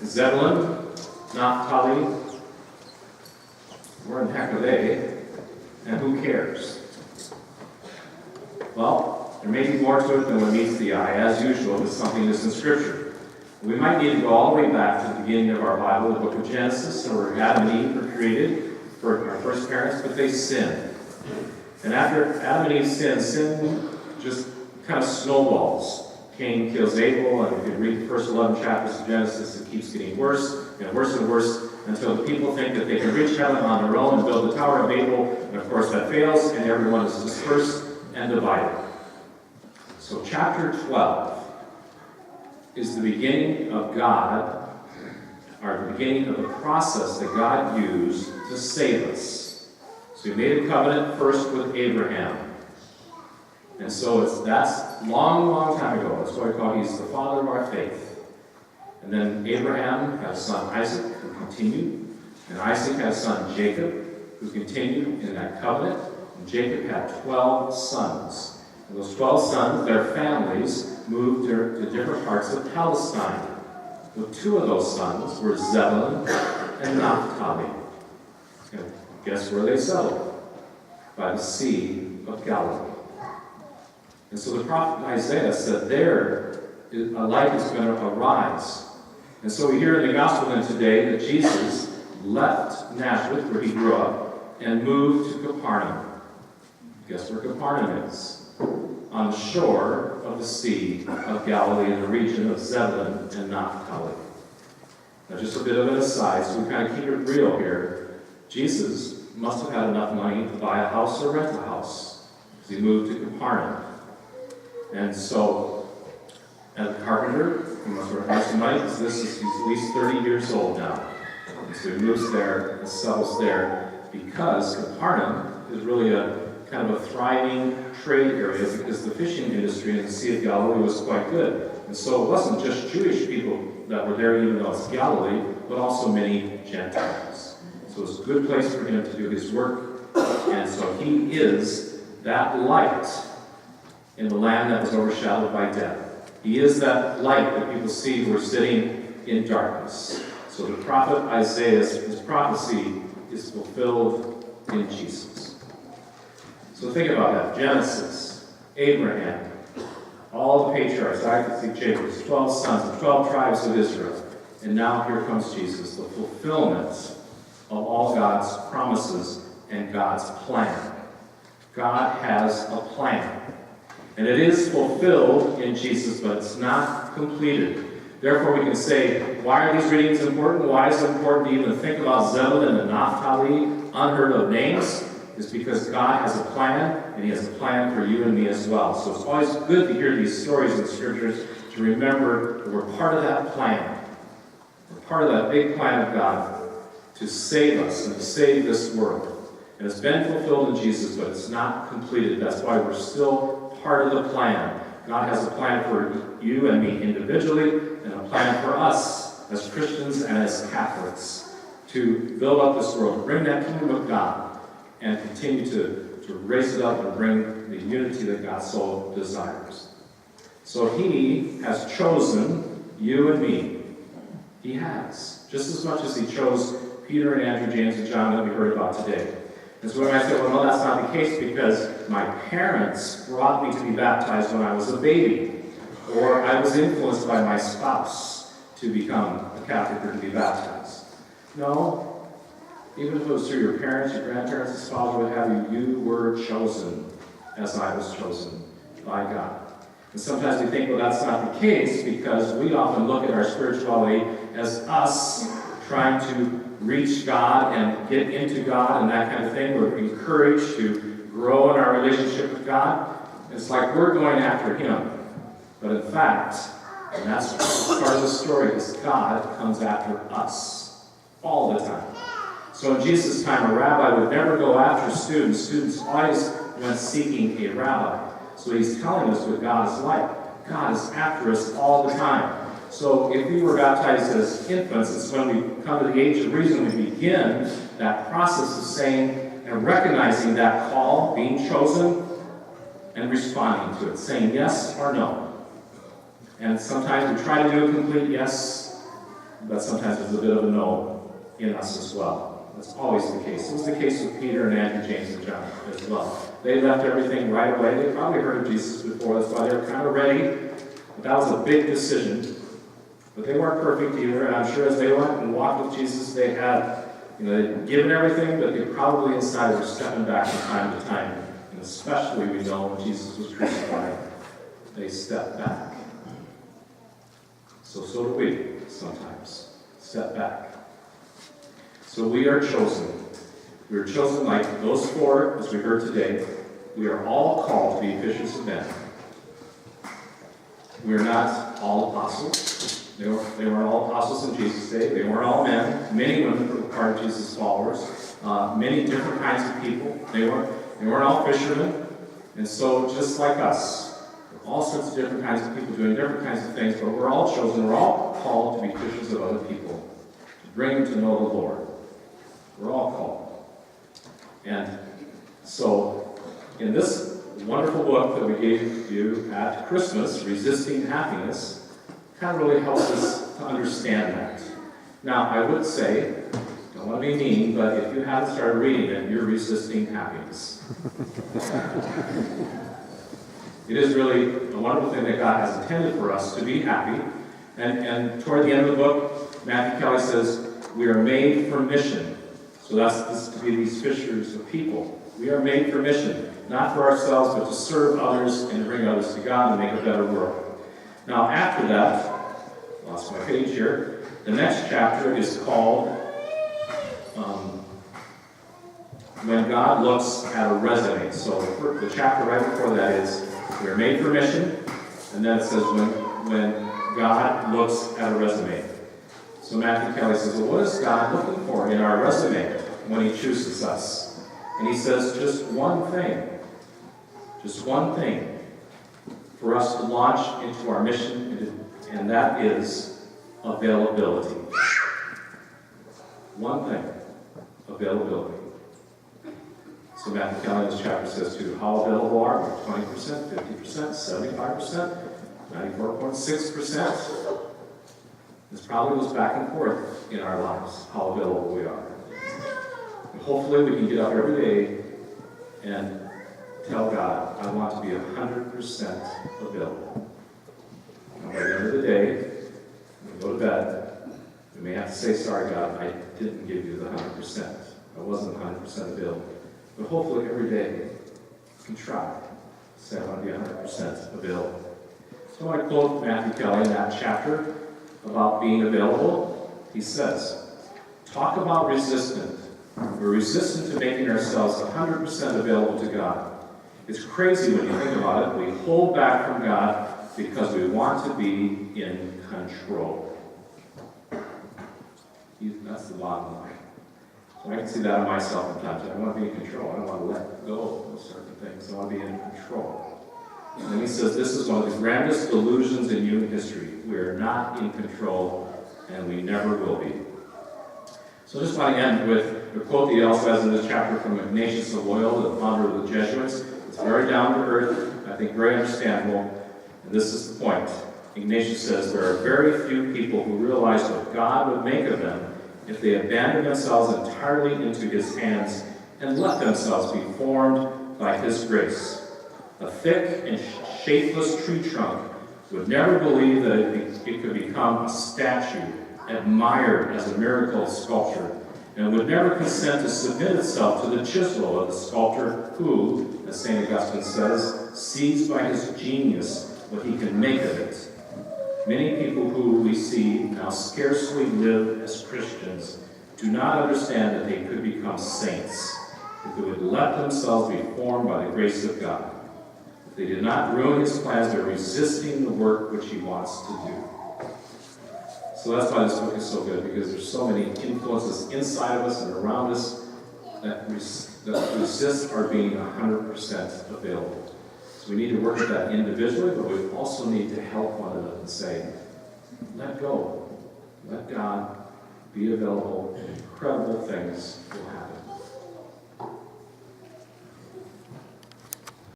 Zebulun, Naphtali, we're in heck of A, and who cares? Well, there may be more to it than what meets the eye. As usual, with something that's in Scripture. We might need to go all the way back to the beginning of our Bible, the book of Genesis, where Adam and Eve were created for our first parents, but they sinned. And after Adam and Eve sinned, sin just kind of snowballs. Cain kills Abel, and if you read the first 11 chapters of Genesis, it keeps getting worse and worse and worse until the people think that they can reach heaven on their own and build the Tower of Babel, and of course that fails, and everyone is dispersed and divided. So chapter 12 is the beginning of God, or the beginning of the process that God used to save us. So he made a covenant first with Abraham. And so that's long, long time ago. That's why we call he's the father of our faith. And then Abraham had a son Isaac, who continued. And Isaac had a son Jacob, who continued in that covenant. And Jacob had 12 sons. And those 12 sons, their families, moved to different parts of Palestine. Well, 2 of those sons were Zebulun and Naphtali. And guess where they settled? By the Sea of Galilee. And so the prophet Isaiah said a light is going to arise. And so we hear in the gospel then today that Jesus left Nazareth, where he grew up, and moved to Capernaum. Guess where Capernaum is? On the shore of the Sea of Galilee in the region of Zebulun and Naphtali. Now just a bit of an aside, so we kind of keep it real here. Jesus must have had enough money to buy a house or rent a house, because he moved to Capernaum. And so, as a carpenter, he must have had some money, because he's at least 30 years old now. And so he moves there and settles there, because Capernaum is really a kind of a thriving trade area, because the fishing industry in the Sea of Galilee was quite good. And so it wasn't just Jewish people that were there, even though it's Galilee, but also many Gentiles. So it was a good place for him to do his work. And so he is that light in the land that was overshadowed by death. He is that light that people see who are sitting in darkness. So the prophet Isaiah's prophecy is fulfilled in Jesus. So think about that. Genesis, Abraham, all the patriarchs, Isaac, Jacob, 12 sons, the 12 tribes of Israel. And now here comes Jesus, the fulfillment of all God's promises and God's plan. God has a plan. And it is fulfilled in Jesus, but it's not completed. Therefore, we can say, why are these readings important? Why is it important to even think about Zebulun and Naphtali, unheard of names? It's because God has a plan, and he has a plan for you and me as well. So it's always good to hear these stories in the Scriptures, to remember that we're part of that plan. We're part of that big plan of God to save us and to save this world. And it's been fulfilled in Jesus, but it's not completed. That's why we're still part of the plan. God has a plan for you and me individually, and a plan for us as Christians and as Catholics to build up this world, bring that kingdom of God, and continue to raise it up and bring the unity that God so desires. So he has chosen you and me. He has. Just as much as he chose Peter and Andrew, James, and John that we heard about today. And so when I say, well, no, that's not the case because my parents brought me to be baptized when I was a baby, or I was influenced by my spouse to become a Catholic or to be baptized. No, even if it was through your parents, your grandparents, the spouse, what have you, you were chosen as I was chosen by God. And sometimes we think, well, that's not the case because we often look at our spirituality as us trying to reach God and get into God and that kind of thing. We're encouraged to grow in our relationship with God. It's like we're going after him. But in fact, and that's part of the story, is God comes after us all the time. So in Jesus' time, a rabbi would never go after students. Students always went seeking a rabbi. So he's telling us what God is like. God is after us all the time. So if we were baptized as infants, it's when we come to the age of reason we begin that process of saying and recognizing that call, being chosen, and responding to it, saying yes or no. And sometimes we try to do a complete yes, but sometimes there's a bit of a no in us as well. That's always the case. It was the case with Peter and Andrew, James, and John as well. They left everything right away. They probably heard of Jesus before, that's why they were kind of ready. But that was a big decision. But they weren't perfect either, and I'm sure as they went and walked with Jesus, they had, they'd given everything, but they probably inside were stepping back from time to time. And especially we know when Jesus was crucified, they stepped back. So do we sometimes. Step back. So we are chosen. We are chosen like those four, as we heard today. We are all called to be fishers of men. We are not all apostles. They weren't all apostles in Jesus' day. They weren't all men. Many women were part of Jesus' followers. Many different kinds of people. They weren't all fishermen. And so just like us, all sorts of different kinds of people doing different kinds of things, but we're all chosen. We're all called to be fishers of other people, to bring them to know the Lord. We're all called. And so in this wonderful book that we gave you at Christmas, Resisting Happiness, kind of really helps us to understand that. Now, I would say, don't want to be mean, but if you haven't started reading it, you're resisting happiness. It is really a wonderful thing that God has intended for us to be happy. And toward the end of the book, Matthew Kelly says, we are made for mission. So that's to be these fishers of people. We are made for mission, not for ourselves, but to serve others and to bring others to God and make a better world. Now, after that, lost my page here, the next chapter is called When God Looks at a Resume. So the chapter right before that is, we are made for mission, and then it says, when God looks at a resume. So Matthew Kelly says, well, what is God looking for in our resume when he chooses us? And he says, just one thing for us to launch into our mission, and that is availability. One thing, availability. So Matthew Kelly in this chapter says to how available are we? 20%, 50%, 75%, 94.6%. This probably goes back and forth in our lives, how available we are. And hopefully we can get up every day and tell God, I want to be 100% available. And by the end of the day, when we go to bed, we may have to say, sorry God, I didn't give you the 100%. I wasn't 100% available. But hopefully every day you can try to say, I want to be 100% available. So I quote Matthew Kelly in that chapter about being available. He says, talk about resistant. We're resistant to making ourselves 100% available to God. It's crazy when you think about it. We hold back from God because we want to be in control. That's the bottom line. So I can see that in myself sometimes. I want to be in control. I don't want to let go of certain things. I want to be in control. And then he says, this is one of the grandest delusions in human history. We are not in control, and we never will be. So I just want to end with a quote that he also has in this chapter from Ignatius of Loyola, the founder of the Jesuits. It's very down to earth, I think very understandable, and this is the point. Ignatius says, there are very few people who realize what God would make of them if they abandoned themselves entirely into his hands and let themselves be formed by his grace. A thick and shapeless tree trunk would never believe that it could become a statue, admired as a miracle of sculpture, and would never consent to submit itself to the chisel of the sculptor who, as St. Augustine says, sees by his genius what he can make of it. Many people who we see now scarcely live as Christians do not understand that they could become saints if they would let themselves be formed by the grace of God. If they did not ruin his plans, they're resisting the work which he wants to do. So that's why this book is so good, because there's so many influences inside of us and around us that resist our being 100% available. So we need to work at that individually, but we also need to help one another and say, let go. Let God be available, and incredible things will happen.